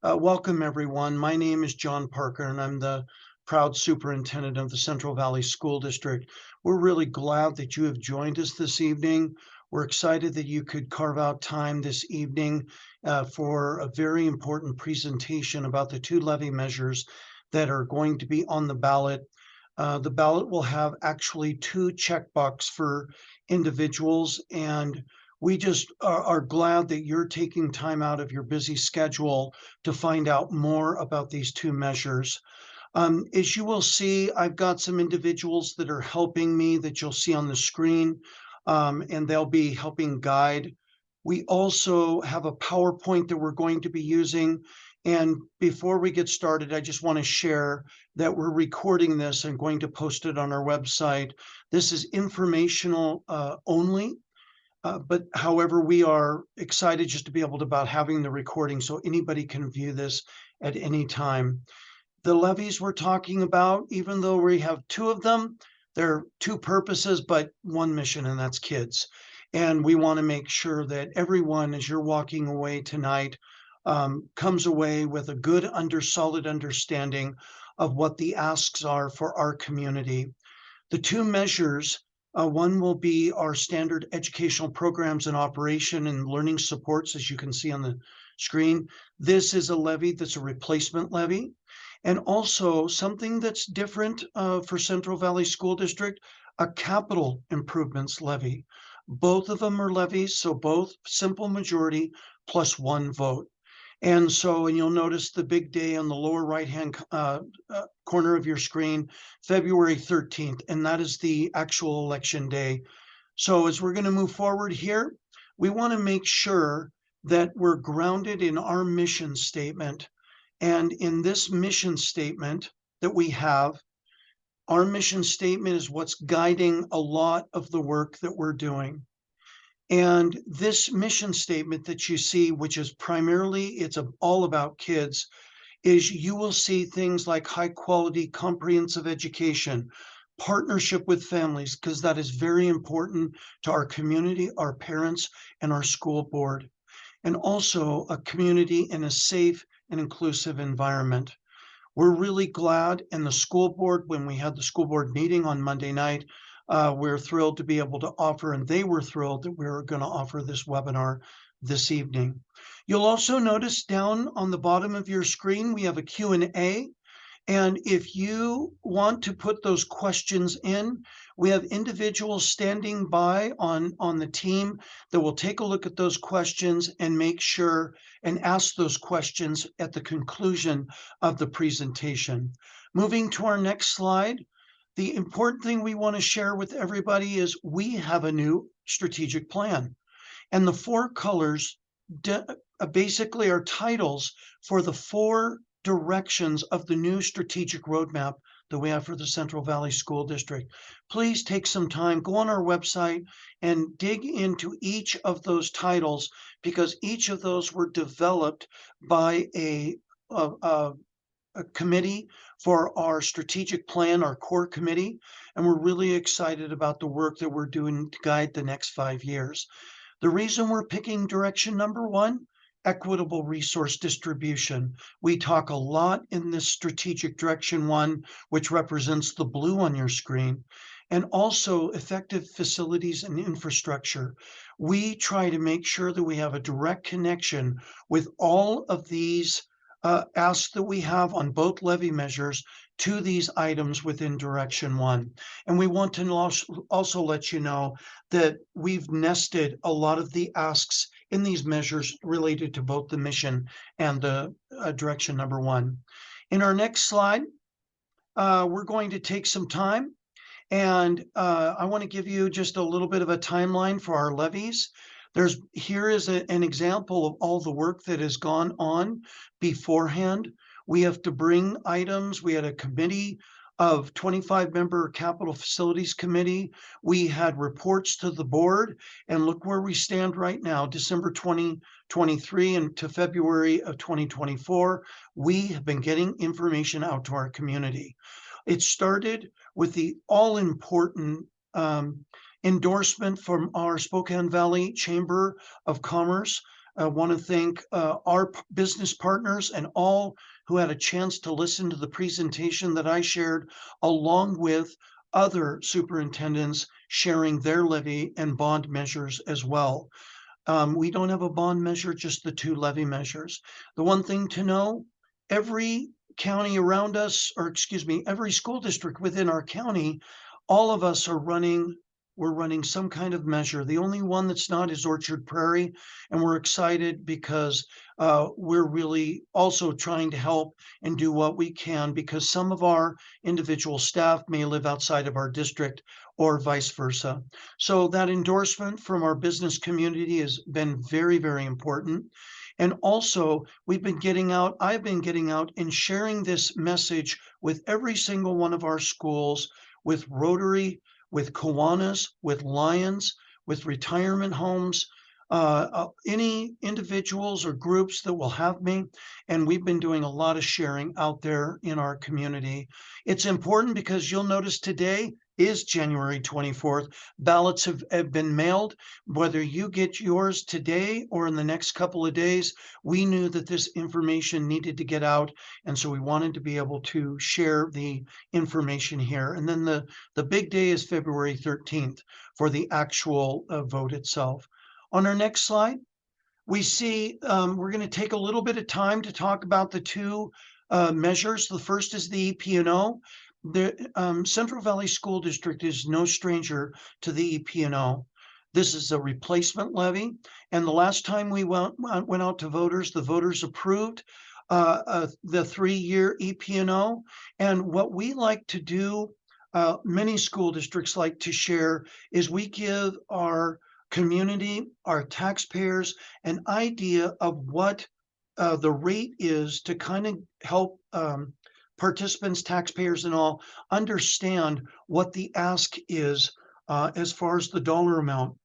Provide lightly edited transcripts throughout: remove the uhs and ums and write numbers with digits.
Welcome, everyone. My name is John Parker, and I'm the proud superintendent of the Central Valley School District. We're really glad that you have joined us this evening. We're excited that you could carve out time this evening for a very important presentation about the two levy measures that are going to be on the ballot. The ballot will have actually two checkbox for individuals, and we just are glad that you're taking time out of your busy schedule to find out more about these two measures. As you will see, I've got some individuals that are helping me that you'll see on the screen, and they'll be helping guide. We also have a PowerPoint that we're going to be using. And before we get started, I just want to share that we're recording this and going to post it on our website. This is informational only. But however, we are excited just to be able to about having the recording so anybody can view this at any time. The levies we're talking about, even though we have two of them, they're two purposes, but one mission, and that's kids. And we want to make sure that everyone, as you're walking away tonight, comes away with a good, solid understanding of what the asks are for our community. The two measures, one will be our standard educational programs in operation and learning supports, as you can see on the screen. This is a levy that's a replacement levy. And also something that's different for Central Valley School District, a capital improvements levy. Both of them are levies, so both simple majority plus one vote. And you'll notice the big day on the lower right-hand corner of your screen, February 13th, and that is the actual election day. So as we're going to move forward here, we want to make sure that we're grounded in our mission statement. And in this mission statement that we have, our mission statement is what's guiding a lot of the work that we're doing. And this mission statement that you see, which is primarily, it's all about kids, is you will see things like high quality comprehensive education, partnership with families, because that is very important to our community, our parents, and our school board, and also a community in a safe and inclusive environment. We're really glad in the school board, when we had the school board meeting on Monday night, we're thrilled to be able to offer, and they were thrilled that we were going to offer this webinar this evening. You'll also notice down on the bottom of your screen, we have a Q&A. And if you want to put those questions in, we have individuals standing by on the team that will take a look at those questions and make sure and ask those questions at the conclusion of the presentation. Moving to our next slide. The important thing we want to share with everybody is we have a new strategic plan. And the four colors basically are titles for the four directions of the new strategic roadmap that we have for the Central Valley School District. Please take some time, go on our website and dig into each of those titles, because each of those were developed by a committee for our strategic plan, our core committee, and we're really excited about the work that we're doing to guide the next 5 years. The reason we're picking direction number one, equitable resource distribution. We talk a lot in this strategic direction one, which represents the blue on your screen, and also effective facilities and infrastructure. We try to make sure that we have a direct connection with all of these asks that we have on both levy measures to these items within direction one. And we want to also let you know that we've nested a lot of the asks in these measures related to both the mission and the direction number one. In our next slide, we're going to take some time, and I want to give you just a little bit of a timeline for our levies. Here is an example of all the work that has gone on beforehand. We have to bring items. We had a committee of 25-member capital facilities committee. We had reports to the board, and look where we stand right now, December 2023 and to February of 2024. We have been getting information out to our community. It started with the all-important endorsement from our Spokane Valley Chamber of Commerce I want to thank our business partners and all who had a chance to listen to the presentation that I shared, along with other superintendents sharing their levy and bond measures as well. We don't have a bond measure, just the two levy measures. The one thing to know, every county around us, or excuse me, every school district within our county, all of us we're running some kind of measure. The only one that's not is Orchard Prairie, and we're excited because we're really also trying to help and do what we can, because some of our individual staff may live outside of our district or vice versa. So that endorsement from our business community has been very, very important. And also, I've been getting out and sharing this message with every single one of our schools, with Rotary, with Kiwanis, with Lions, with retirement homes, any individuals or groups that will have me. And we've been doing a lot of sharing out there in our community. It's important because you'll notice today is January 24th. Ballots have been mailed. Whether you get yours today or in the next couple of days, we knew that this information needed to get out. And so we wanted to be able to share the information here. And then the big day is February 13th for the actual vote itself. On our next slide, we see we're going to take a little bit of time to talk about the two measures. The first is the EP&O. The Central Valley School District is no stranger to the EP&O. This is a replacement levy, and the last time we went out to voters, the voters approved the 3-year EP&O. And what we like to do, many school districts like to share, is we give our community, our taxpayers, an idea of what the rate is to kind of help participants, taxpayers, and all understand what the ask is as far as the dollar amount.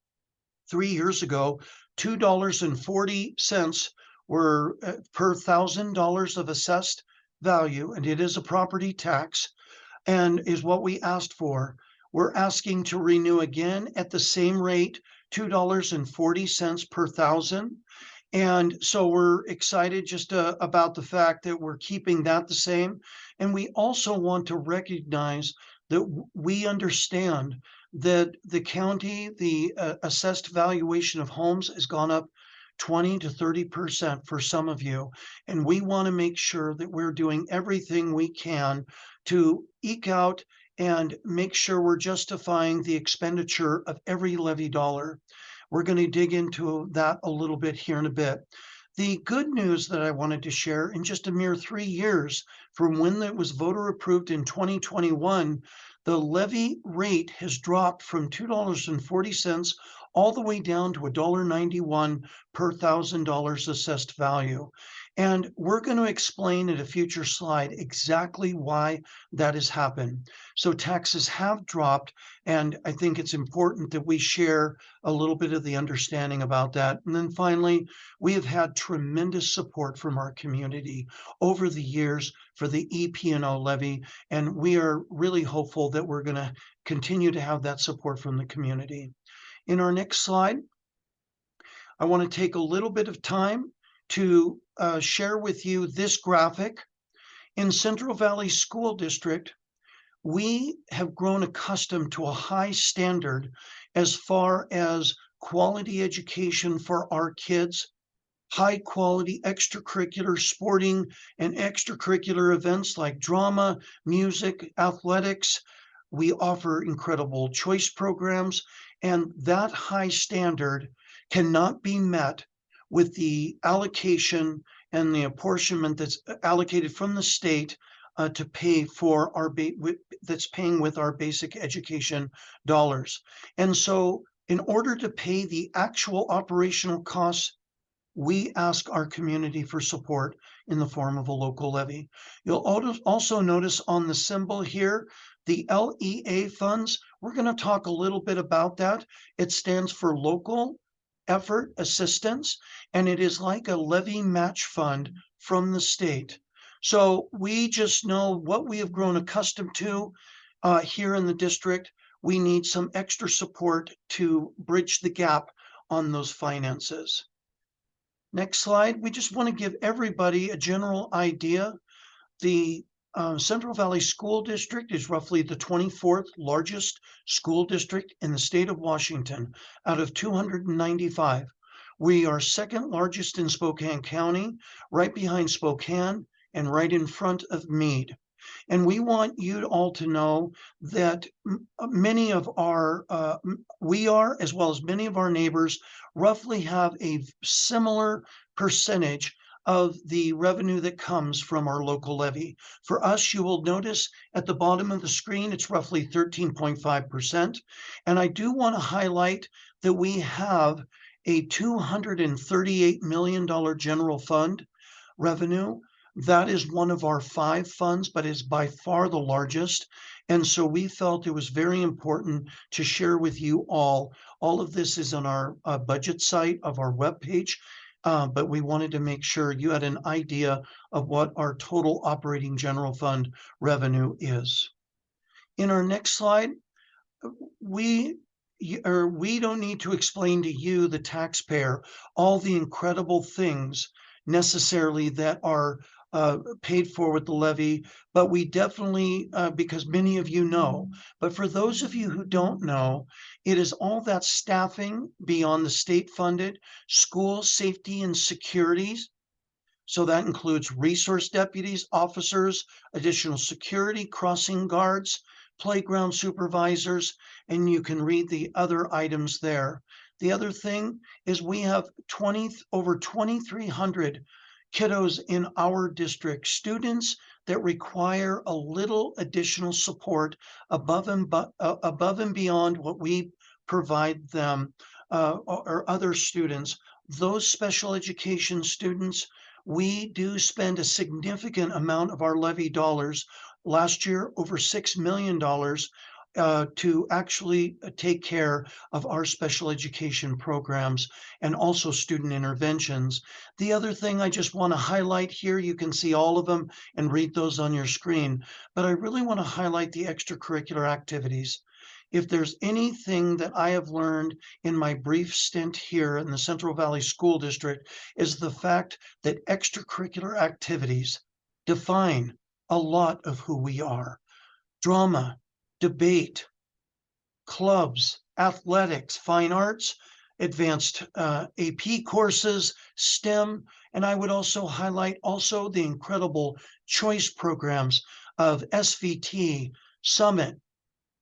3 years ago, $2.40 were per $1,000 of assessed value, and it is a property tax, and is what we asked for. We're asking to renew again at the same rate, $2.40 per thousand. And so we're excited just about the fact that we're keeping that the same. And we also want to recognize that we understand that the county, the assessed valuation of homes has gone up 20 to 30% for some of you. And we want to make sure that we're doing everything we can to eke out and make sure we're justifying the expenditure of every levy dollar. We're going to dig into that a little bit here in a bit. The good news that I wanted to share, in just a mere 3 years from when it was voter approved in 2021, the levy rate has dropped from $2.40 all the way down to $1.91 per $1,000 assessed value. And we're going to explain in a future slide exactly why that has happened. So taxes have dropped, and I think it's important that we share a little bit of the understanding about that. And then finally, we have had tremendous support from our community over the years for the EP&O levy, and we are really hopeful that we're going to continue to have that support from the community. In our next slide, I want to take a little bit of time to share with you this graphic. In Central Valley School District, we have grown accustomed to a high standard as far as quality education for our kids, high quality extracurricular sporting and extracurricular events like drama, music, athletics. We offer incredible choice programs, and that high standard cannot be met with the allocation and the apportionment that's allocated from the state to pay for our that's paying with our basic education dollars. And so in order to pay the actual operational costs, we ask our community for support in the form of a local levy. You'll also notice on the symbol here, the LEA funds. We're going to talk a little bit about that. It stands for Local Effort Assistance, and it is like a levy match fund from the state. So we just know what we have grown accustomed to here in the district. We need some extra support to bridge the gap on those finances. Next slide. We just want to give everybody a general idea. The Central Valley School District is roughly the 24th largest school district in the state of Washington out of 295. We are second largest in Spokane County, right behind Spokane and right in front of Meade. And we want you all to know that many of we are, as well as many of our neighbors, roughly have a similar percentage of the revenue that comes from our local levy. For us, you will notice at the bottom of the screen, it's roughly 13.5%. And I do want to highlight that we have a $238 million general fund revenue. That is one of our 5 funds, but is by far the largest. And so we felt it was very important to share with you all. All of this is on our budget site of our webpage, but we wanted to make sure you had an idea of what our total operating general fund revenue is. In our next slide, we don't need to explain to you, the taxpayer, all the incredible things necessarily that are paid for with the levy, but we definitely, because many of you know, but for those of you who don't know, it is all that staffing beyond the state funded school safety and securities. So that includes resource deputies, officers, additional security, crossing guards, playground supervisors, and you can read the other items there. The other thing is we have over 2,300 kiddos in our district, students that require a little additional support above and beyond what we provide them, or other students. Those special education students, we do spend a significant amount of our levy dollars. Last year, over $6 million to actually take care of our special education programs and also student interventions. The other thing I just want to highlight here, you can see all of them and read those on your screen, but I really want to highlight the extracurricular activities. If there's anything that I have learned in my brief stint here in the Central Valley School District, is the fact that extracurricular activities define a lot of who we are. Drama, debate, clubs, athletics, fine arts, advanced AP courses, STEM, and I would also highlight also the incredible choice programs of SVT, Summit,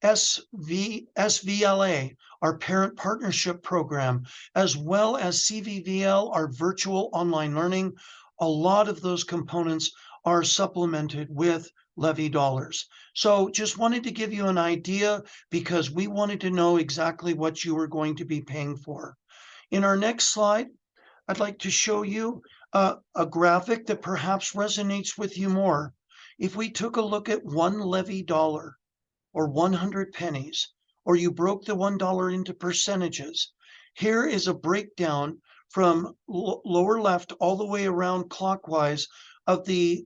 SVLA, our parent partnership program, as well as CVVL, our virtual online learning. A lot of those components are supplemented with levy dollars. So just wanted to give you an idea because we wanted to know exactly what you were going to be paying for. In our next slide, I'd like to show you a graphic that perhaps resonates with you more. If we took a look at one levy dollar or 100 pennies, or you broke the $1 into percentages, here is a breakdown from lower left all the way around clockwise of the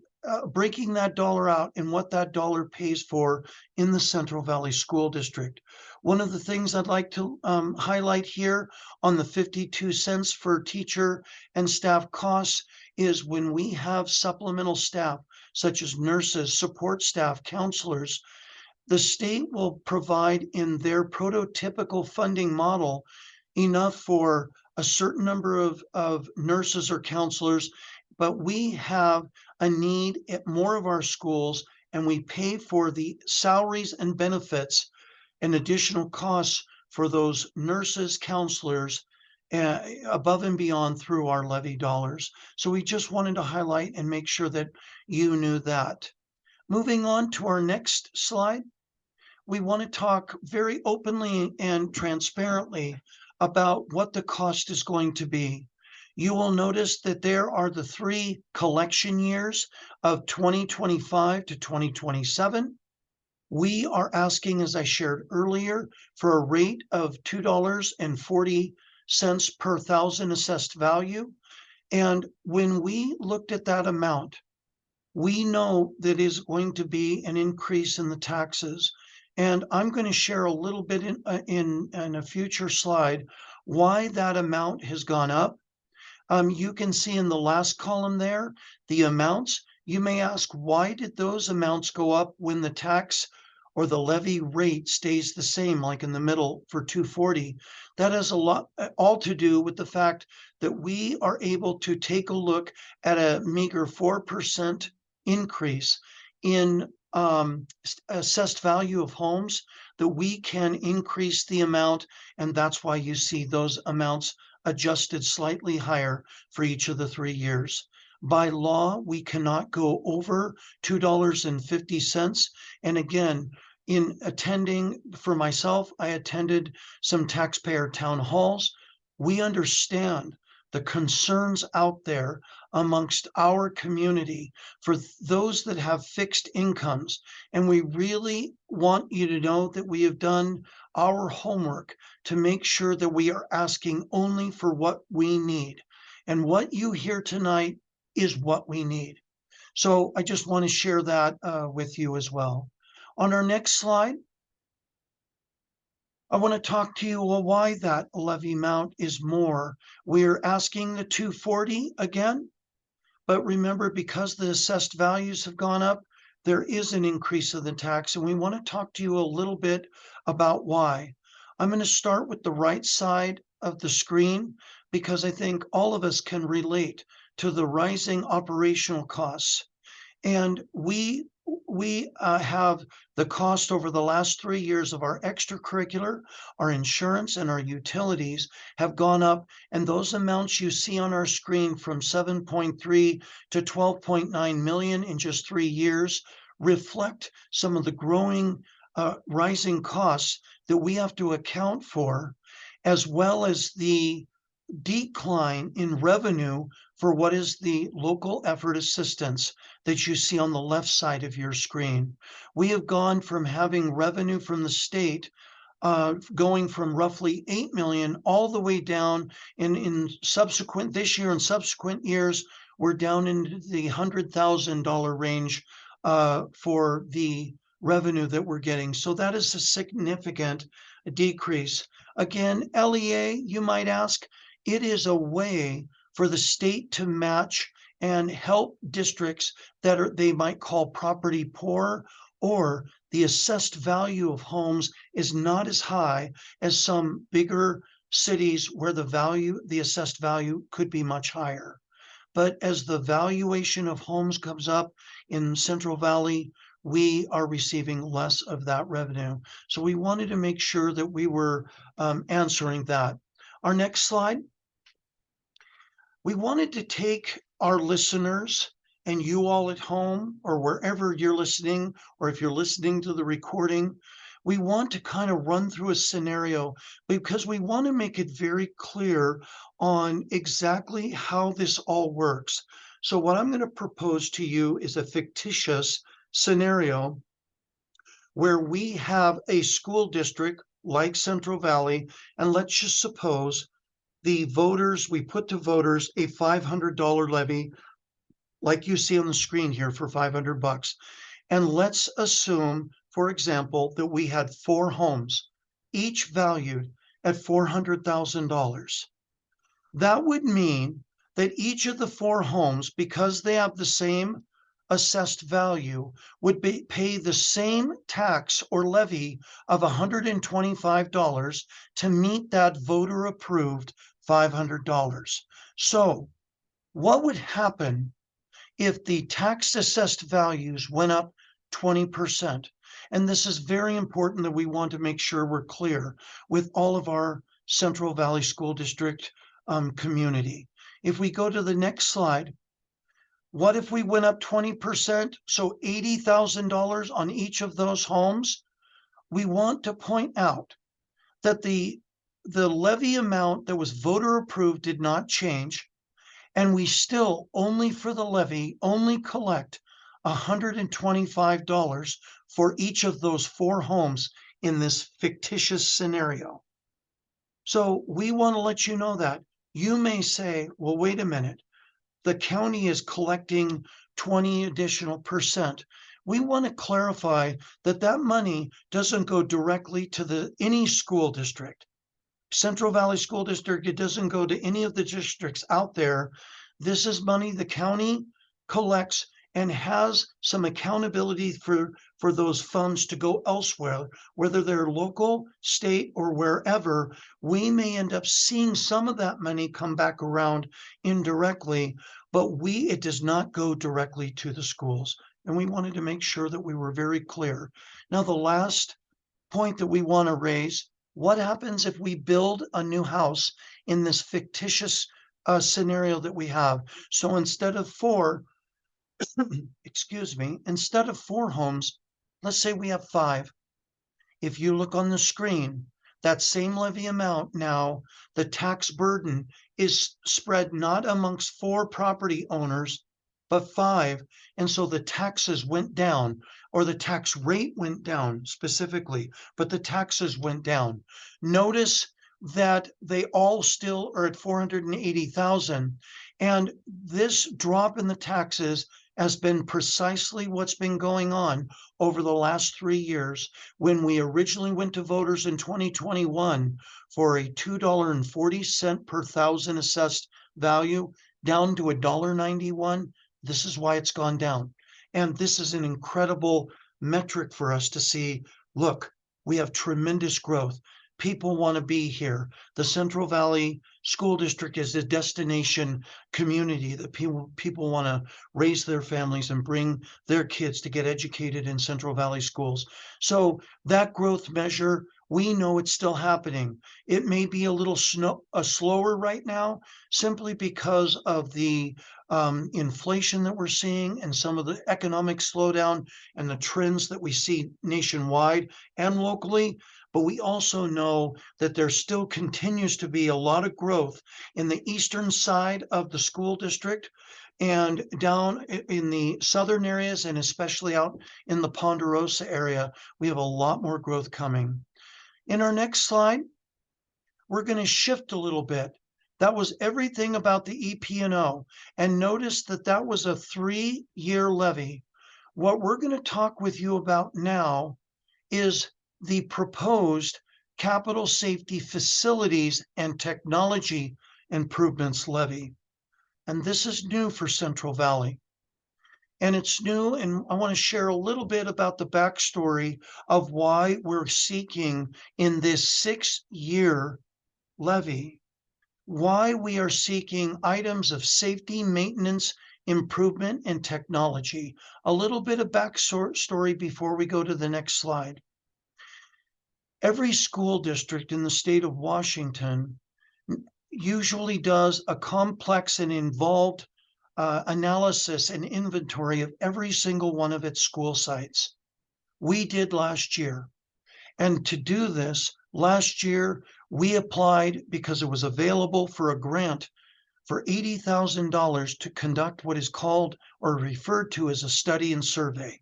breaking that dollar out and what that dollar pays for in the Central Valley School District. One of the things I'd like to highlight here on the 52 cents for teacher and staff costs is when we have supplemental staff, such as nurses, support staff, counselors, the state will provide in their prototypical funding model enough for a certain number of nurses or counselors, but we have a need at more of our schools, and we pay for the salaries and benefits and additional costs for those nurses, counselors, above and beyond through our levy dollars. So we just wanted to highlight and make sure that you knew that. Moving on to our next slide, we want to talk very openly and transparently about what the cost is going to be. You will notice that there are the 3 collection years of 2025 to 2027. We are asking, as I shared earlier, for a rate of $2.40 per 1,000 assessed value. And when we looked at that amount, we know that is going to be an increase in the taxes. And I'm going to share a little bit in a future slide why that amount has gone up. You can see in the last column there, the amounts. You may ask, why did those amounts go up when the tax or the levy rate stays the same, like in the middle for 240? That has a lot, all to do with the fact that we are able to take a look at a meager 4% increase in assessed value of homes, that we can increase the amount, and that's why you see those amounts adjusted slightly higher for each of the 3 years. By law, we cannot go over $2.50. And again, in attending, for myself, I attended some taxpayer town halls. We understand the concerns out there amongst our community for those that have fixed incomes. And we really want you to know that we have done our homework to make sure that we are asking only for what we need. And what you hear tonight is what we need. So I just want to share that with you as well. On our next slide, I want to talk to you why that levy amount is more. We're asking the 240 again, but remember, because the assessed values have gone up, there is an increase of the tax, and we want to talk to you a little bit about why. I'm going to start with the right side of the screen because I think all of us can relate to the rising operational costs. And we have the cost over the last 3 years of our extracurricular, our insurance, and our utilities have gone up. And those amounts you see on our screen, from 7.3 to 12.9 million in just 3 years, reflect some of the growing rising costs that we have to account for, as well as the decline in revenue for what is the local effort assistance that you see on the left side of your screen. We have gone from having revenue from the state going from roughly 8 million all the way down in subsequent this year and subsequent years, we're down into the $100,000 range for the revenue that we're getting. So that is a significant decrease. Again, LEA, you might ask, it is a way for the state to match and help districts that are, they might call property poor, or the assessed value of homes is not as high as some bigger cities where the assessed value could be much higher. But as the valuation of homes comes up in Central Valley, we are receiving less of that revenue. So we wanted to make sure that we were answering that. Our next slide. We wanted to take our listeners and you all at home or wherever you're listening, or if you're listening to the recording, we want to kind of run through a scenario because we want to make it very clear on exactly how this all works. So what I'm going to propose to you is a fictitious scenario where we have a school district like Central Valley, and let's just suppose the voters, we put to voters a $500 levy, like you see on the screen here, for $500. And let's assume, for example, that we had 4 homes, each valued at $400,000. That would mean that each of the 4 homes, because they have the same assessed value, would pay the same tax or levy of $125 to meet that voter approved $500. So what would happen if the tax assessed values went up 20%? And this is very important that we want to make sure we're clear with all of our Central Valley School District community. If we go to the next slide, what if we went up 20%, so $80,000 on each of those homes? We want to point out that the levy amount that was voter approved did not change, and we still, only for the levy, only collect $125 for each of those 4 homes in this fictitious scenario. So we want to let you know that. You may say, well, wait a minute, the county is collecting 20 additional percent. We want to clarify that that money doesn't go directly to any school district. Central Valley School District, it doesn't go to any of the districts out there. This is money the county collects and has some accountability for those funds to go elsewhere, whether they're local, state, or wherever. We may end up seeing some of that money come back around indirectly, but it does not go directly to the schools. And we wanted to make sure that we were very clear. Now, the last point that we want to raise: what happens if we build a new house in this fictitious scenario that we have? So instead of four, instead of 4 homes, let's say we have 5. If you look on the screen, that same levy amount now, the tax burden is spread not amongst 4 property owners, but 5. And so the taxes went down, or the tax rate went down specifically, but the taxes went down. Notice that they all still are at 480,000. And this drop in the taxes has been precisely what's been going on over the last 3 years. When we originally went to voters in 2021 for a $2.40 per thousand assessed value down to $1.91, this is why it's gone down. And this is an incredible metric for us to see. Look, we have tremendous growth. People want to be here. The Central Valley School District is a destination community that people want to raise their families and bring their kids to get educated in Central Valley schools. So that growth measure, we know it's still happening. It may be a little slower right now, simply because of the inflation that we're seeing and some of the economic slowdown and the trends that we see nationwide and locally. But we also know that there still continues to be a lot of growth in the eastern side of the school district and down in the southern areas, and especially out in the Ponderosa area. We have a lot more growth coming. In our next slide, we're going to shift a little bit. That was everything about the EP&O. And notice that that was a 3-year levy. What we're going to talk with you about now is the proposed capital safety facilities and technology improvements levy. And this is new for Central Valley. And it's new, and I want to share a little bit about the backstory of why we're seeking in this 6-year levy, why we are seeking items of safety, maintenance, improvement, and technology. A little bit of backstory before we go to the next slide. Every school district in the state of Washington usually does a complex and involved analysis and inventory of every single one of its school sites. We did last year. And to do this, last year, we applied, because it was available, for a grant for $80,000 to conduct what is called or referred to as a study and survey.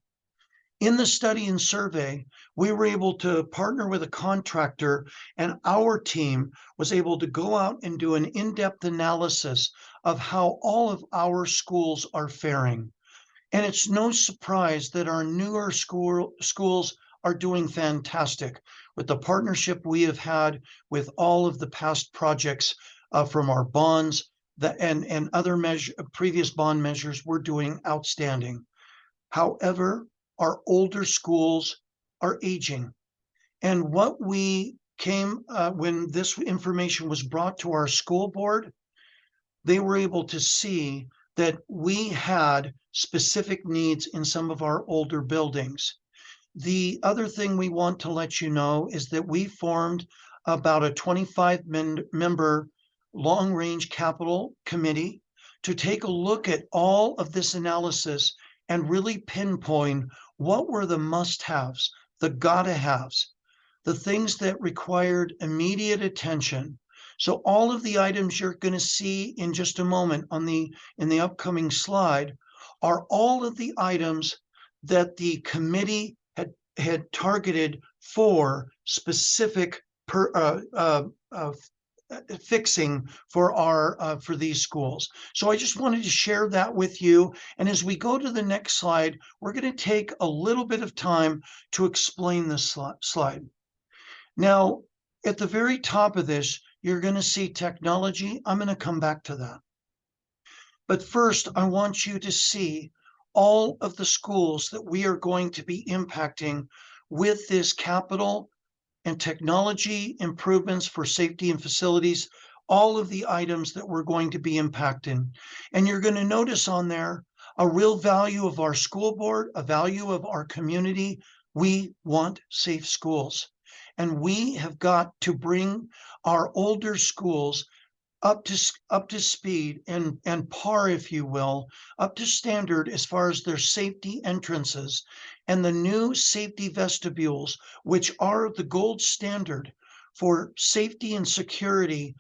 In the study and survey, we were able to partner with a contractor, and our team was able to go out and do an in-depth analysis of how all of our schools are faring. And it's no surprise that our newer schools are doing fantastic with the partnership we have had with all of the past projects from our bonds and other previous bond measures. We're doing outstanding. However, our older schools are aging. And what we came, when this information was brought to our school board, they were able to see that we had specific needs in some of our older buildings. The other thing we want to let you know is that we formed about a 25-member long-range capital committee to take a look at all of this analysis and really pinpoint what were the must-haves, the gotta-haves, the things that required immediate attention. So all of the items you're going to see in just a moment in the upcoming slide are all of the items that the committee had targeted for specific fixing for these schools. So I just wanted to share that with you. And as we go to the next slide, we're going to take a little bit of time to explain this slide. Now, At the very top of this, you're going to see technology. I'm going to come back to that. But first, I want you to see all of the schools that we are going to be impacting with this capital and technology improvements for safety and facilities, all of the items that we're going to be impacting. And you're going to notice on there a real value of our school board, a value of our community. We want safe schools. And we have got to bring our older schools up to speed and par, if you will, up to standard as far as their safety entrances and the new safety vestibules, which are the gold standard for safety and security,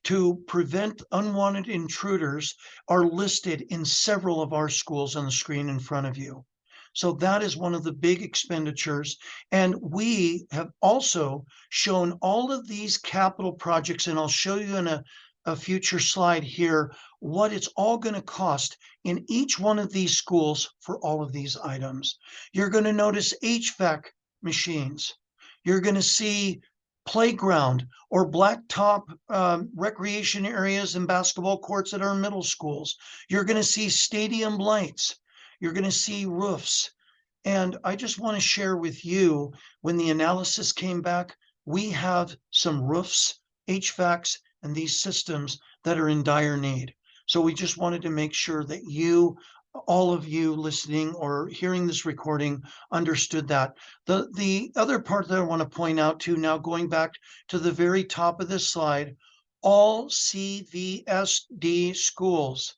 to prevent unwanted intruders, are listed in several of our schools on the screen in front of you. So that is one of the big expenditures. And we have also shown all of these capital projects, and I'll show you in a future slide here what it's all going to cost in each one of these schools for all of these items. You're going to notice HVAC machines. You're going to see playground or blacktop recreation areas and basketball courts at our middle schools. You're going to see stadium lights. You're going to see roofs. And I just want to share with you, when the analysis came back, we have some roofs, HVACs, and these systems that are in dire need. So we just wanted to make sure that you, all of you listening or hearing this recording, understood that. The other part that I want to point out to now, going back to the very top of this slide, all CVSD schools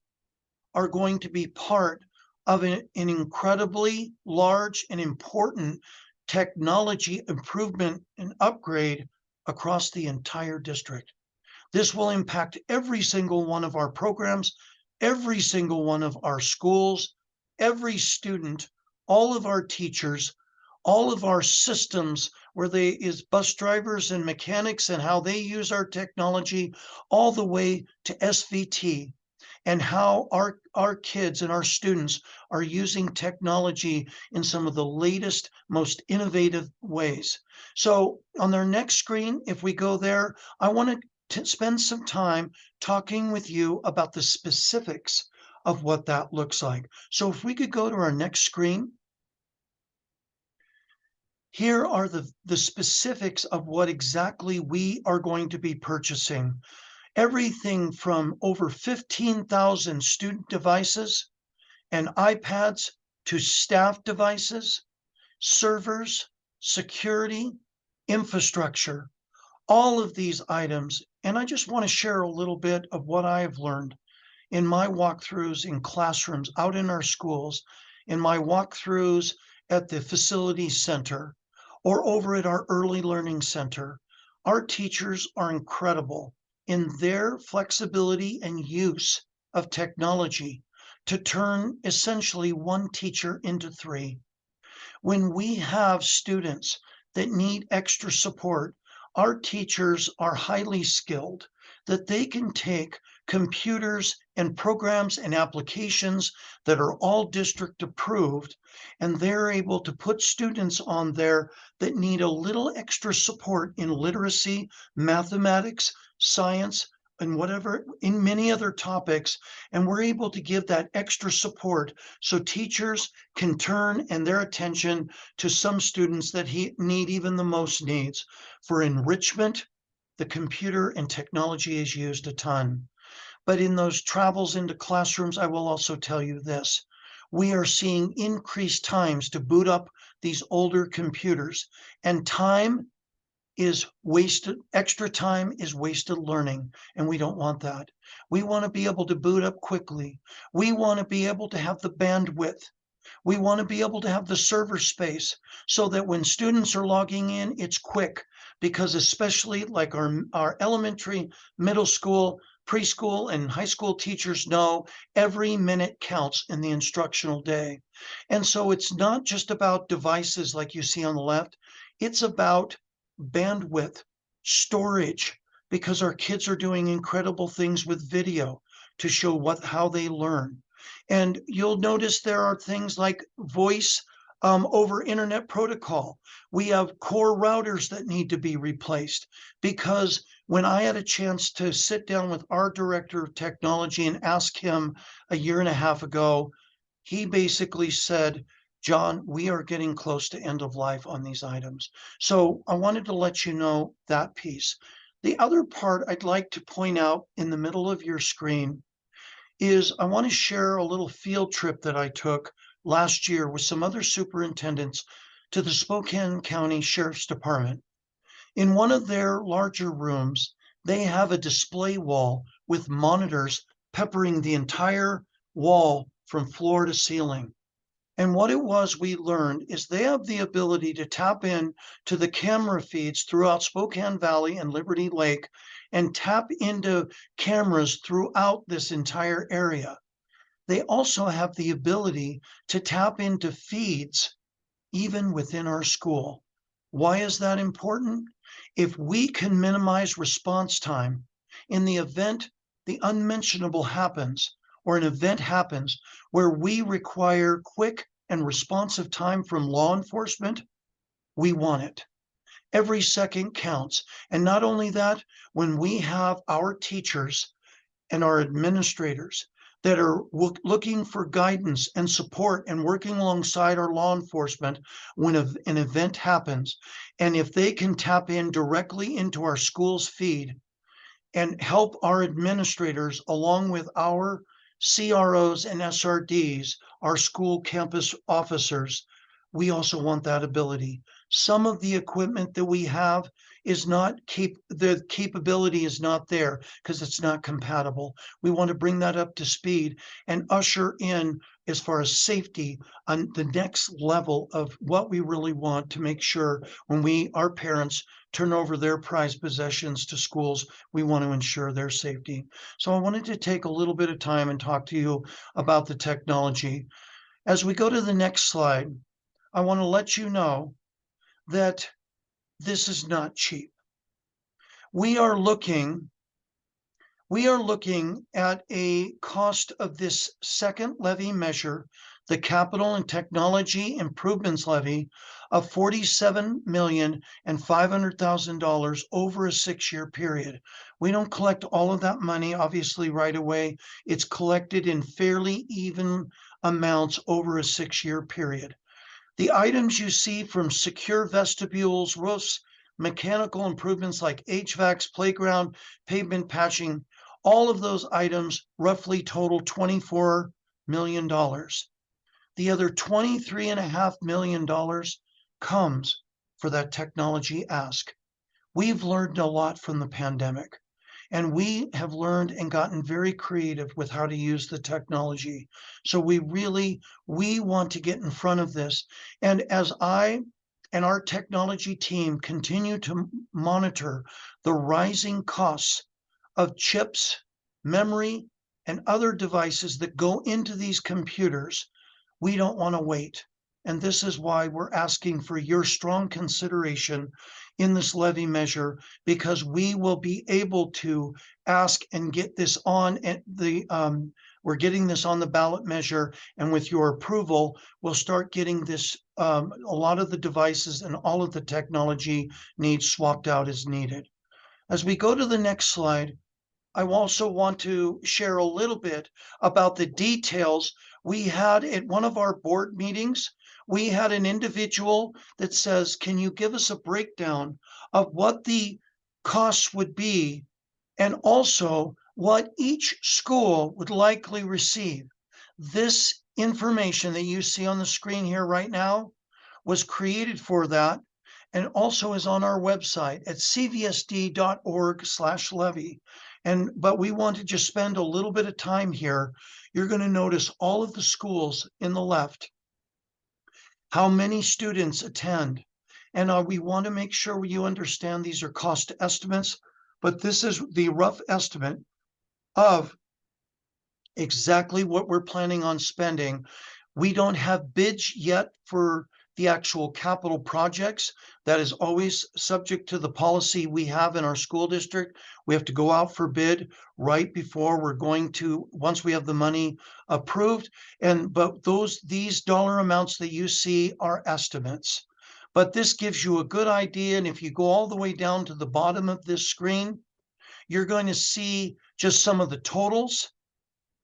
are going to be part of an incredibly large and important technology improvement and upgrade across the entire district. This will impact every single one of our programs, every single one of our schools, every student, all of our teachers, all of our systems, where they is bus drivers and mechanics and how they use our technology, all the way to SVT, and how our kids and our students are using technology in some of the latest, most innovative ways. So on their next screen, if we go there, I want to spend some time talking with you about the specifics of what that looks like. So if we could go to our next screen. Here are the specifics of what exactly we are going to be purchasing. Everything from over 15,000 student devices and iPads to staff devices, servers, security, infrastructure, all of these items. And I just want to share a little bit of what I have learned in my walkthroughs in classrooms, out in our schools, in my walkthroughs at the facility center, or over at our early learning center. Our teachers are incredible in their flexibility and use of technology to turn essentially one teacher into three. When we have students that need extra support, our teachers are highly skilled, that they can take computers and programs and applications that are all district approved, and they're able to put students on there that need a little extra support in literacy, mathematics, science, and whatever, in many other topics, and we're able to give that extra support so teachers can turn and their attention to some students that need even the most needs. For enrichment, the computer and technology is used a ton. But in those travels into classrooms, I will also tell you this. We are seeing increased times to boot up these older computers, and time is wasted, extra time is wasted learning, and we don't want that. We want to be able to boot up quickly. We want to be able to have the bandwidth. We want to be able to have the server space so that when students are logging in, it's quick, because especially like our elementary, middle school, preschool, and high school teachers know every minute counts in the instructional day. And so it's not just about devices like you see on the left. It's about bandwidth, storage, because our kids are doing incredible things with video to show how they learn. And you'll notice there are things like voice over internet protocol. We have core routers that need to be replaced, because when I had a chance to sit down with our director of technology and ask him a year and a half ago, he basically said, John, we are getting close to end of life on these items. So I wanted to let you know that piece. The other part I'd like to point out in the middle of your screen is I want to share a little field trip that I took last year with some other superintendents to the Spokane County Sheriff's Department. In one of their larger rooms, they have a display wall with monitors peppering the entire wall from floor to ceiling. And what it was we learned is they have the ability to tap in to the camera feeds throughout Spokane Valley and Liberty Lake and tap into cameras throughout this entire area. They also have the ability to tap into feeds even within our school. Why is that important? If we can minimize response time in the event the unmentionable happens, or an event happens where we require quick and responsive time from law enforcement, we want it. Every second counts. And not only that, when we have our teachers and our administrators that are looking for guidance and support and working alongside our law enforcement when an event happens, and if they can tap in directly into our school's feed and help our administrators along with our CROs and SRDs, our school campus officers, we also want that ability. Some of the equipment that we have is not the capability is not there because it's not compatible. We want to bring that up to speed and usher in, as far as safety, on the next level of what we really want to make sure when our parents turn over their prized possessions to schools, we want to ensure their safety. So I wanted to take a little bit of time and talk to you about the technology. As we go to the next slide, I want to let you know that this is not cheap. We are looking at a cost of this second levy measure, the Capital and Technology Improvements Levy, of $47,500,000 over a 6-year period. We don't collect all of that money, obviously, right away. It's collected in fairly even amounts over a 6-year period. The items you see, from secure vestibules, roofs, mechanical improvements like HVACs, playground, pavement patching, all of those items roughly total $24 million. The other $23.5 million comes for that technology ask. We've learned a lot from the pandemic, and we have learned and gotten very creative with how to use the technology. So we want to get in front of this. And as I and our technology team continue to monitor the rising costs of chips, memory, and other devices that go into these computers, we don't want to wait. And this is why we're asking for your strong consideration in this levy measure, because we will be able to ask and get this on we're getting this on the ballot measure, and with your approval, we'll start getting this, a lot of the devices and all of the technology needs swapped out as needed. As we go to the next slide, I also want to share a little bit about the details. We had at one of our board meetings, we had an individual that says, can you give us a breakdown of what the costs would be and also what each school would likely receive? This information that you see on the screen here right now was created for that, and also is on our website at cvsd.org/levy. But we want to just spend a little bit of time here. You're going to notice all of the schools in the left, how many students attend. And we want to make sure you understand these are cost estimates, but this is the rough estimate of exactly what we're planning on spending. We don't have bids yet for the actual capital projects. That is always subject to the policy we have in our school district. We have to go out for bid right before we're going to, once we have the money approved. But these dollar amounts that you see are estimates. But this gives you a good idea. And if you go all the way down to the bottom of this screen, you're going to see just some of the totals.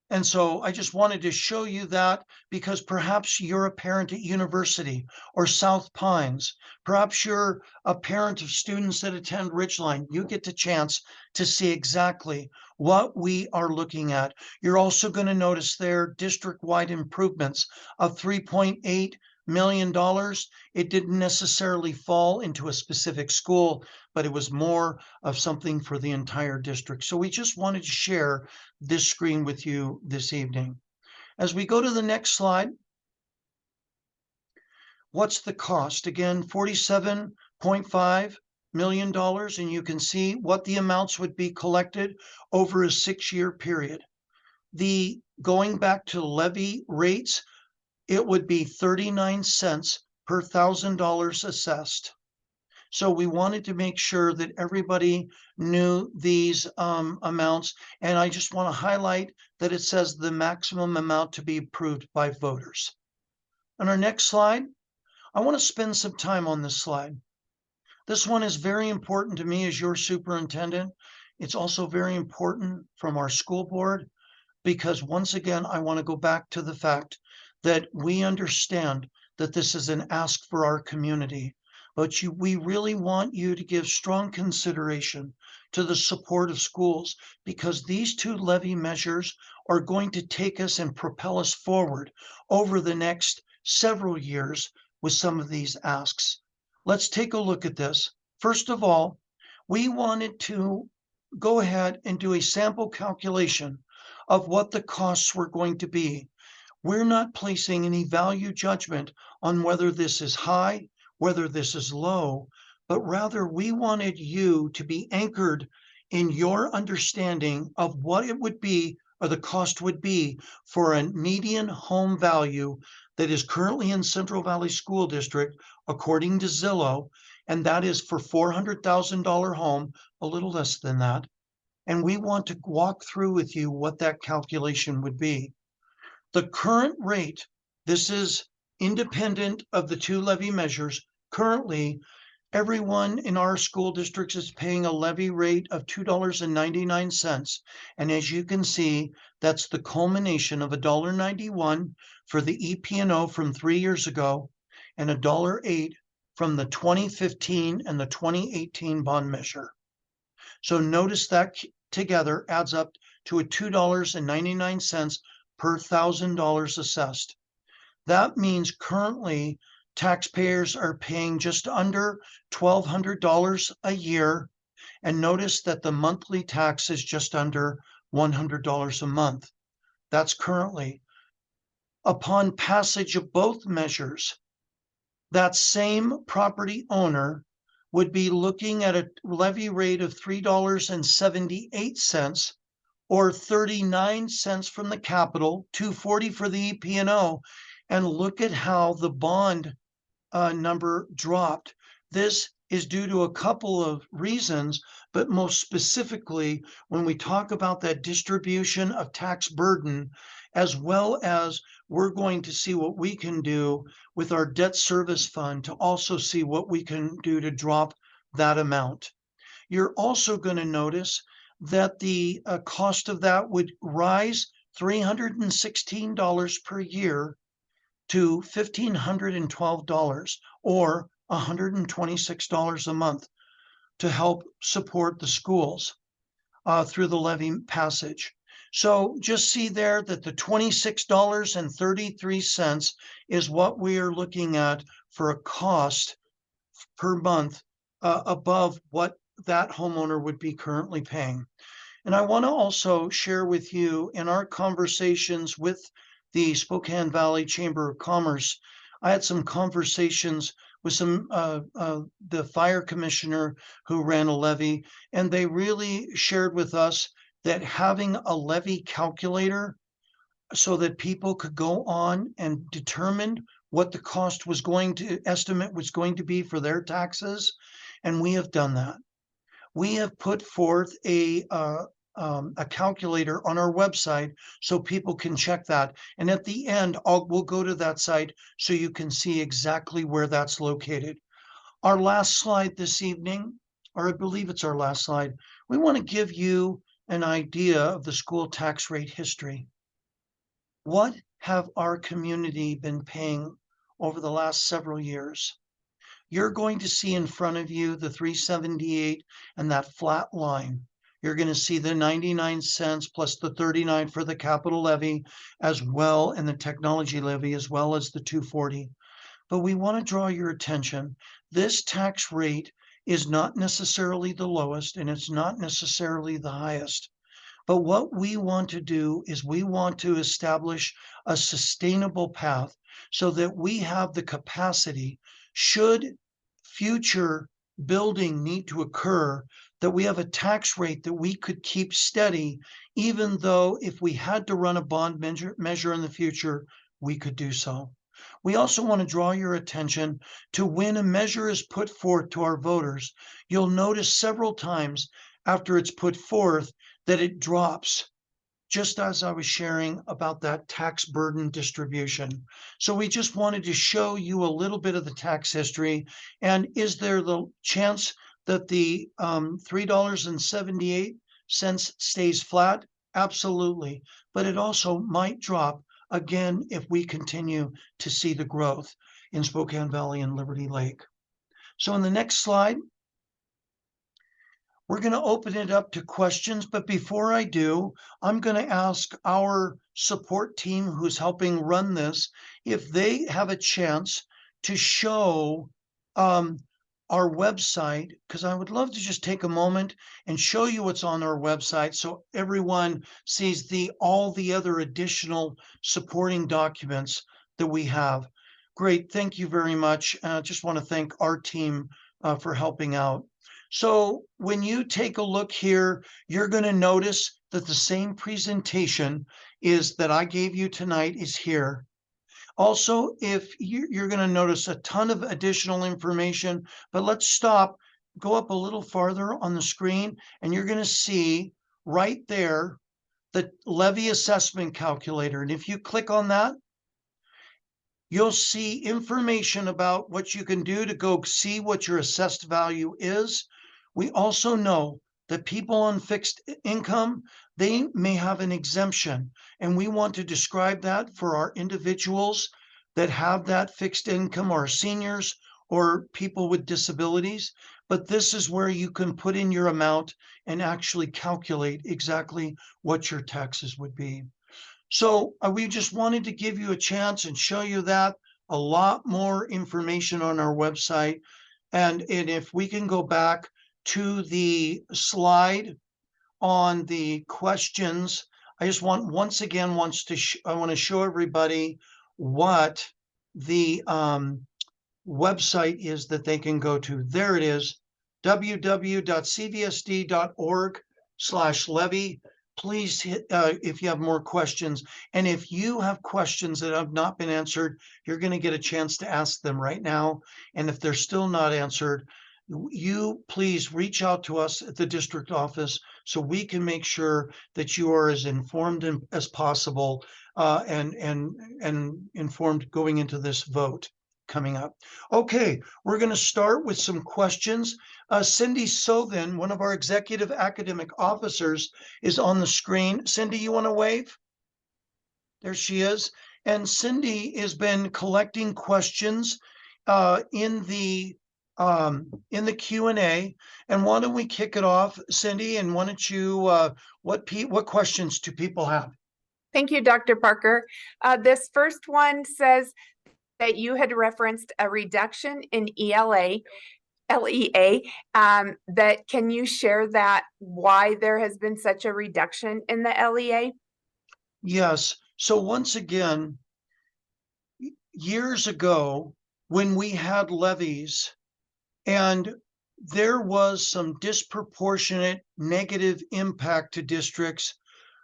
And so I just wanted to show you that because perhaps you're a parent at university or South Pines. Perhaps you're a parent of students that attend Ridgeline. You get the chance to see exactly what we are looking at. You're also going to notice there district-wide improvements of $3.8 million. It didn't necessarily fall into a specific school, but it was more of something for the entire district. So we just wanted to share this screen with you this evening. As we go to the next slide, what's the cost? Again, $47.5 million, and you can see what the amounts would be collected over a 6-year period. Going back to levy rates, it would be 39 cents per $1,000 assessed. So we wanted to make sure that everybody knew these amounts. And I just want to highlight that it says the maximum amount to be approved by voters. On our next slide, I want to spend some time on this slide. This one is very important to me as your superintendent. It's also very important from our school board because once again, I want to go back to the fact that we understand that this is an ask for our community. But we really want you to give strong consideration to the support of schools because these two levy measures are going to take us and propel us forward over the next several years with some of these asks. Let's take a look at this. First of all, we wanted to go ahead and do a sample calculation of what the costs were going to be. We're not placing any value judgment on whether this is high, whether this is low, but rather we wanted you to be anchored in your understanding of what it would be or the cost would be for a median home value that is currently in Central Valley School District, according to Zillow, and that is for $400,000 home, a little less than that. And we want to walk through with you what that calculation would be. The current rate, this is independent of the two levy measures. Currently, everyone in our school districts is paying a levy rate of $2.99. And as you can see, that's the culmination of $1.91 for the EP&O from 3 years ago and $1.08 from the 2015 and the 2018 bond measure. So notice that together adds up to a $2.99 per $1,000 assessed. That means currently taxpayers are paying just under $1,200 a year. And notice that the monthly tax is just under $100 a month. That's currently. Upon passage of both measures, that same property owner would be looking at a levy rate of $3.78 or 39 cents from the capital, $2.40 for the EP&O. And look at how the bond number dropped. This is due to a couple of reasons, but most specifically, when we talk about that distribution of tax burden, as well as we're going to see what we can do with our debt service fund to also see what we can do to drop that amount. You're also going to notice that the cost of that would rise $316 per year to $1,512 or $126 a month to help support the schools through the levy passage. So just see there that the $26.33 is what we are looking at for a cost per month above what that homeowner would be currently paying. And I want to also share with you in our conversations with the Spokane Valley Chamber of Commerce, I had some conversations with the fire commissioner who ran a levy, and they really shared with us that having a levy calculator so that people could go on and determine what the cost was going to estimate was going to be for their taxes, and we have done that. We have put forth a calculator on our website so people can check that. And at the end, we'll go to that site so you can see exactly where that's located. Our last slide this evening, or I believe it's our last slide, we want to give you an idea of the school tax rate history. What have our community been paying over the last several years? You're going to see in front of you the 378 and that flat line. You're going to see the 99 cents plus the 39 for the capital levy as well, and the technology levy as well as the 240. But we want to draw your attention. This tax rate is not necessarily the lowest, and it's not necessarily the highest. But what we want to do is we want to establish a sustainable path so that we have the capacity, should future building need to occur, that we have a tax rate that we could keep steady, even though if we had to run a bond measure in the future, we could do so. We also want to draw your attention to when a measure is put forth to our voters. You'll notice several times after it's put forth that it drops, just as I was sharing about that tax burden distribution. So we just wanted to show you a little bit of the tax history. And is there the chance that the $3.78 stays flat? Absolutely. But it also might drop again if we continue to see the growth in Spokane Valley and Liberty Lake. So in the next slide, we're going to open it up to questions, but before I do, I'm going to ask our support team who's helping run this if they have a chance to show our website, because I would love to just take a moment and show you what's on our website so everyone sees all the other additional supporting documents that we have. Great, thank you very much. I just want to thank our team for helping out. So when you take a look here, you're going to notice that the same presentation that I gave you tonight is here. Also, if you're going to notice a ton of additional information, but let's stop, go up a little farther on the screen, and you're going to see right there the levy assessment calculator. And if you click on that, you'll see information about what you can do to go see what your assessed value is. We also know that people on fixed income, they may have an exemption, and we want to describe that for our individuals that have that fixed income, or seniors or people with disabilities. But this is where you can put in your amount and actually calculate exactly what your taxes would be. So we just wanted to give you a chance and show you that. A lot more information on our website. And if we can go back to the slide on the questions, I just want, once again, I want to show everybody what the website is that they can go to. There it is, www.cvsd.org/levy. Please hit if you have more questions. And if you have questions that have not been answered, you're going to get a chance to ask them right now. And if they're still not answered, you please reach out to us at the district office so we can make sure that you are as informed as possible and informed going into this vote coming up. Okay, we're going to start with some questions. Cindy Sovin, one of our executive academic officers, is on the screen. Cindy, you want to wave? There she is. And Cindy has been collecting questions in the Q&A. And why don't we kick it off, Cindy? And why don't you, what questions do people have? Thank you, Dr. Parker. This first one says that you had referenced a reduction in LEA. That can you share that why there has been such a reduction in the LEA? Yes. So once again, years ago, when we had levies, and there was some disproportionate negative impact to districts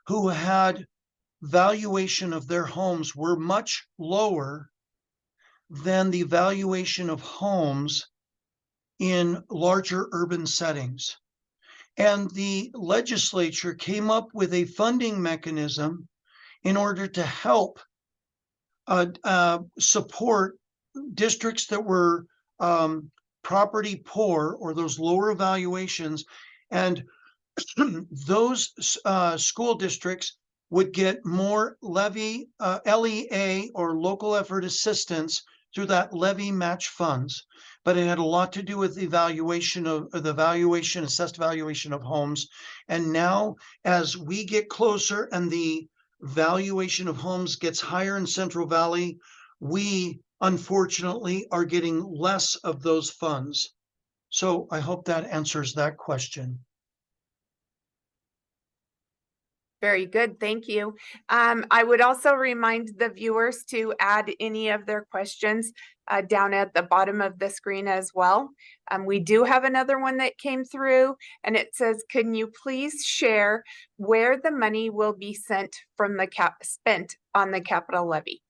who had valuation of their homes were much lower than the valuation of homes in larger urban settings. And the legislature came up with a funding mechanism in order to help support districts that were property poor, or those lower valuations, and those school districts would get more levy LEA, or local effort assistance, through that levy match funds. But it had a lot to do with the valuation of assessed valuation of homes. And now, as we get closer and the valuation of homes gets higher in Central Valley, we unfortunately are getting less of those funds. So I hope that answers that question. Very good, thank you. I would also remind the viewers to add any of their questions down at the bottom of the screen as well. We do have another one that came through, and it says, can you please share where the money will be spent on the capital levy?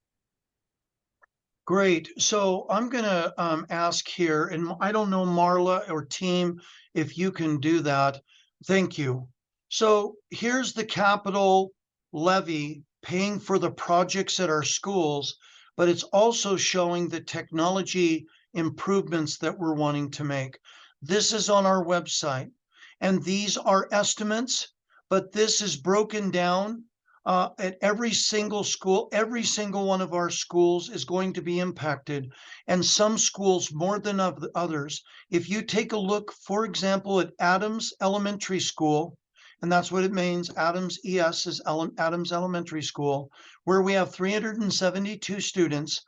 Great. So I'm going to ask here, and I don't know, Marla or team, if you can do that. Thank you. So here's the capital levy paying for the projects at our schools, but it's also showing the technology improvements that we're wanting to make. This is on our website, and these are estimates, but this is broken down at every single school. Every single one of our schools is going to be impacted, and some schools more than others. If you take a look, for example, at Adams Elementary School, and that's what it means, Adams ES is Adams Elementary School, where we have 372 students,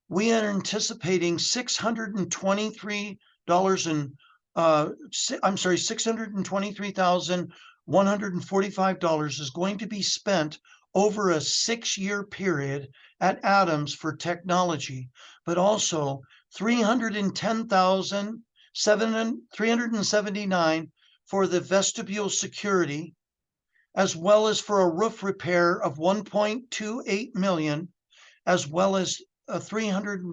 we are anticipating $623,145 is going to be spent over a 6-year period at Adams for technology, but also $379 for the vestibule security, as well as for a roof repair of $1.28 million, as well as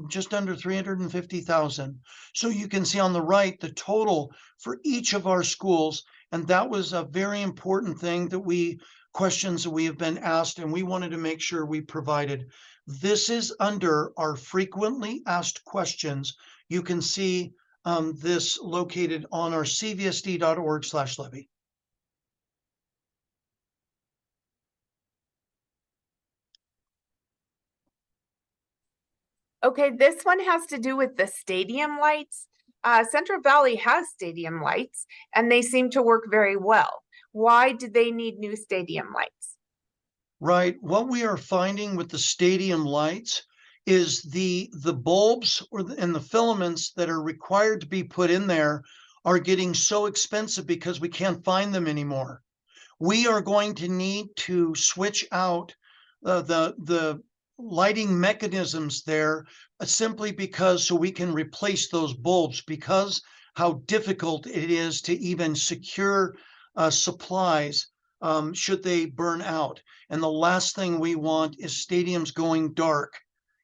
just under 350,000. So you can see on the right the total for each of our schools, and that was a very important thing questions that we have been asked, and we wanted to make sure we provided. This is under our frequently asked questions. You can see this located on our cvsd.org/levy. Okay, this one has to do with the stadium lights. Central Valley has stadium lights, and they seem to work very well. Why do they need new stadium lights? Right. What we are finding with the stadium lights is the bulbs and the filaments that are required to be put in there are getting so expensive because we can't find them anymore. We are going to need to switch out the lighting mechanisms there simply because so we can replace those bulbs, because how difficult it is to even secure supplies should they burn out. And the last thing we want is stadiums going dark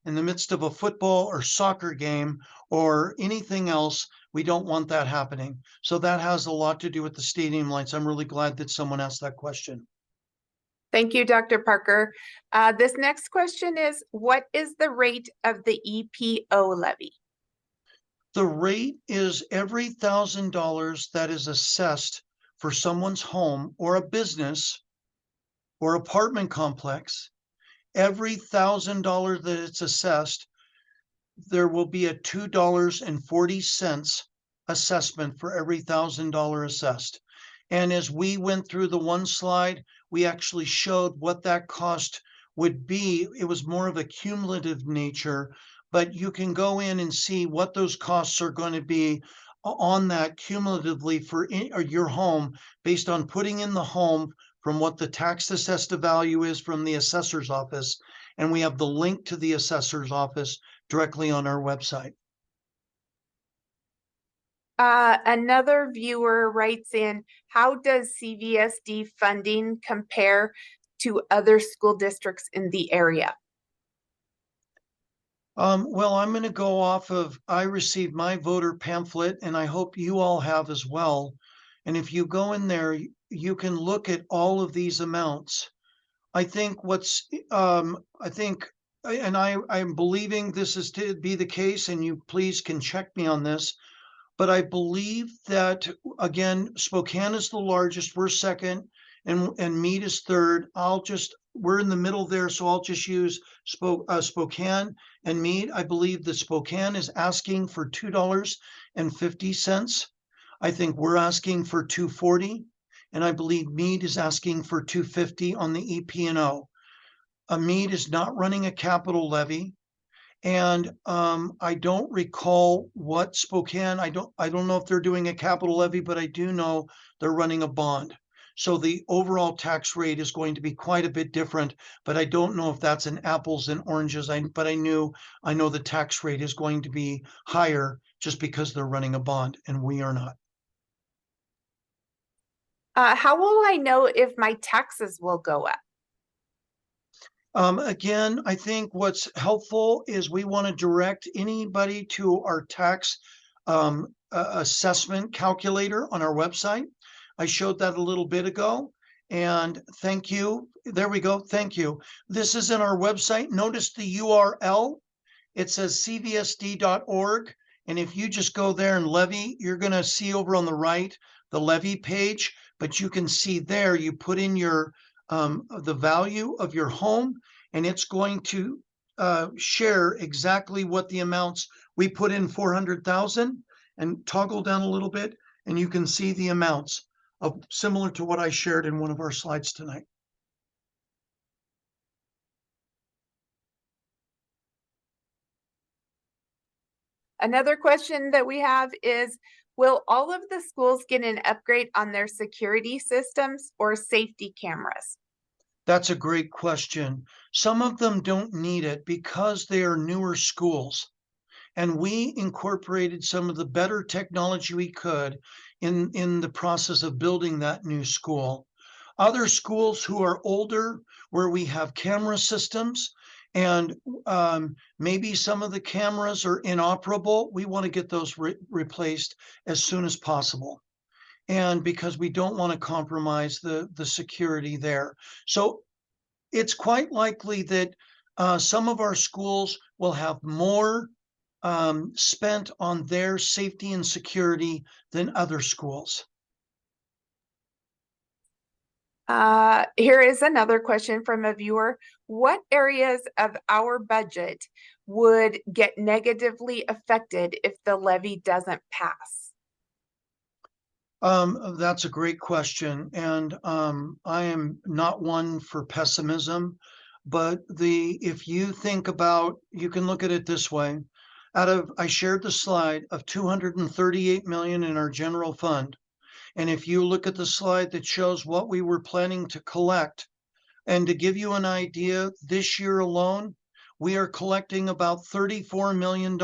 in the midst of a football or soccer game or anything else. We don't want that happening. So that has a lot to do with the stadium lights. I'm really glad that someone asked that question. Thank you, Dr. Parker. This next question is, what is the rate of the EP&O levy? The rate is every $1,000 that is assessed for someone's home or a business or apartment complex. Every $1,000 that it's assessed, there will be a $2.40 assessment for every $1,000 assessed. And as we went through the one slide, we actually showed what that cost would be. It was more of a cumulative nature, but you can go in and see what those costs are going to be on that cumulatively for your home, based on putting in the home from what the tax assessed value is from the assessor's office. And we have the link to the assessor's office directly on our website. Another viewer writes in, how does CVSD funding compare to other school districts in the area? Well, I'm going to go off of, I received my voter pamphlet and I hope you all have as well. And if you go in there, you can look at all of these amounts. I think I think, and I'm believing this is to be the case, and you please can check me on this, but I believe that, again, Spokane is the largest, we're second, and Meade is third. We're in the middle there, so I'll just use Spokane and Meade. I believe that Spokane is asking for $2.50. I think we're asking for $2.40, and I believe Meade is asking for $2.50 on the EP&O. Meade is not running a capital levy. And I don't recall what Spokane, I don't know if they're doing a capital levy, but I do know they're running a bond. So the overall tax rate is going to be quite a bit different, but I don't know if that's an apples and oranges. But I know the tax rate is going to be higher just because they're running a bond and we are not. How will I know if my taxes will go up? Again, I think what's helpful is we want to direct anybody to our tax assessment calculator on our website. I showed that a little bit ago, and thank you. There we go. Thank you. This is in our website. Notice the URL. It says cvsd.org. And if you just go there and levy, you're going to see over on the right the levy page, but you can see there you put in your the value of your home, and it's going to share exactly what the amounts we put in 400,000, and toggle down a little bit, and you can see the amounts of similar to what I shared in one of our slides tonight. Another question that we have is, will all of the schools get an upgrade on their security systems or safety cameras? That's a great question. Some of them don't need it because they are newer schools. And we incorporated some of the better technology we could in the process of building that new school. Other schools who are older, where we have camera systems, and maybe some of the cameras are inoperable, we want to get those replaced as soon as possible. And because we don't want to compromise the security there. So it's quite likely that some of our schools will have more spent on their safety and security than other schools. Here is another question from a viewer. What areas of our budget would get negatively affected if the levy doesn't pass? That's a great question. And I am not one for pessimism, but if you think about, you can look at it this way. I shared the slide of 238 million in our general fund. And if you look at the slide that shows what we were planning to collect, and to give you an idea, this year alone, we are collecting about $34 million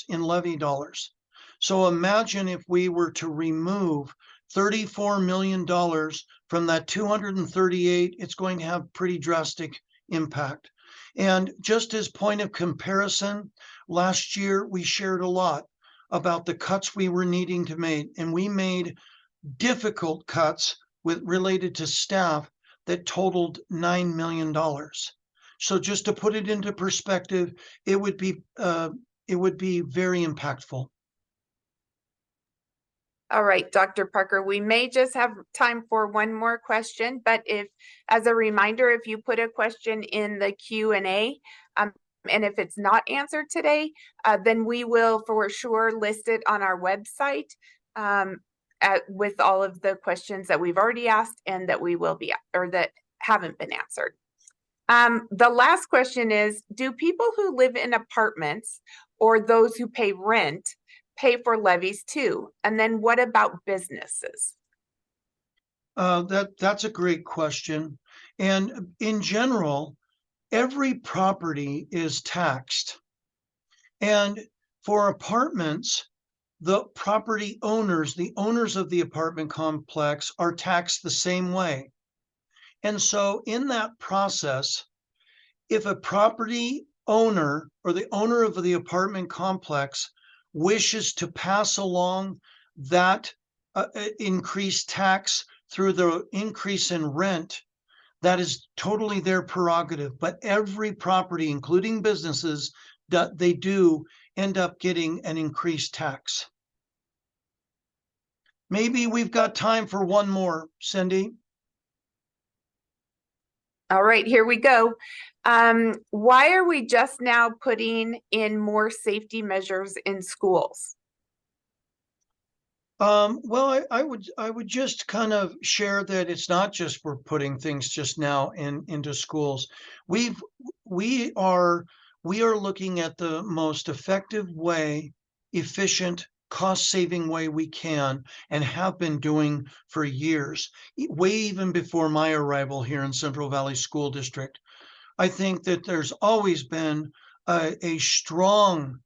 in levy dollars. So imagine if we were to remove $34 million from that 238, it's going to have pretty drastic impact. And just as point of comparison, last year we shared a lot about the cuts we were needing to make, and we made difficult cuts related to staff that totaled $9 million. So just to put it into perspective, it would be very impactful. All right, Dr. Parker, we may just have time for one more question, but as a reminder, if you put a question in the Q&A, and if it's not answered today, then we will for sure list it on our website with all of the questions that we've already asked and that that haven't been answered. The last question is, do people who live in apartments or those who pay rent pay for levies too? And then what about businesses? That's a great question. And in general, every property is taxed. And for apartments, the property owners, the owners of the apartment complex, are taxed the same way. And so in that process, if a property owner or the owner of the apartment complex wishes to pass along that increased tax through the increase in rent, that is totally their prerogative. But every property, including businesses, that they do end up getting an increased tax. Maybe we've got time for one more, Cindy. All right, here we go. Why are we just now putting in more safety measures in schools? Well, I would just kind of share that it's not just we're putting things just now into schools. We are looking at the most effective way, efficient, cost-saving way we can, and have been doing for years, way even before my arrival here in Central Valley School District. I think that there's always been a strong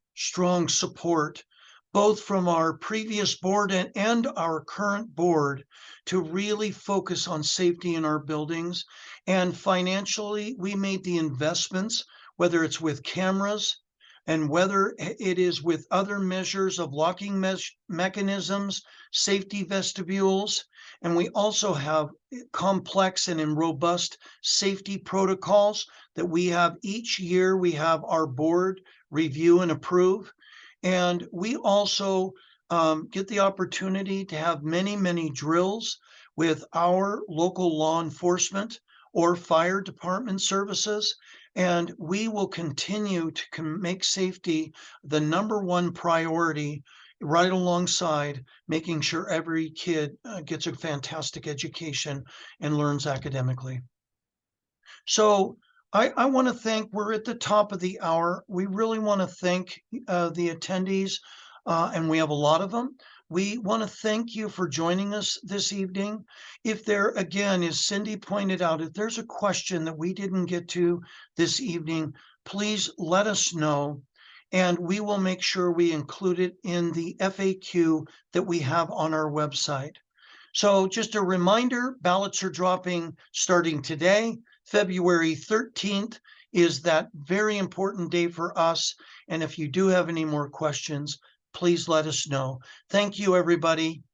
support, both from our previous board and our current board, to really focus on safety in our buildings. And financially, we made the investments, whether it's with cameras and whether it is with other measures of locking mechanisms, safety vestibules. And we also have complex and robust safety protocols that we have each year. We have our board review and approve. And we also get the opportunity to have many drills with our local law enforcement or fire department services. And we will continue to make safety the #1 priority, right alongside making sure every kid gets a fantastic education and learns academically. So I want to thank, we're at the top of the hour. We really want to thank the attendees, and we have a lot of them. We want to thank you for joining us this evening. If there, again, as Cindy pointed out, if there's a question that we didn't get to this evening, please let us know, and we will make sure we include it in the FAQ that we have on our website. So just a reminder, ballots are dropping starting today. February 13th is that very important day for us. And if you do have any more questions, please let us know. Thank you, everybody.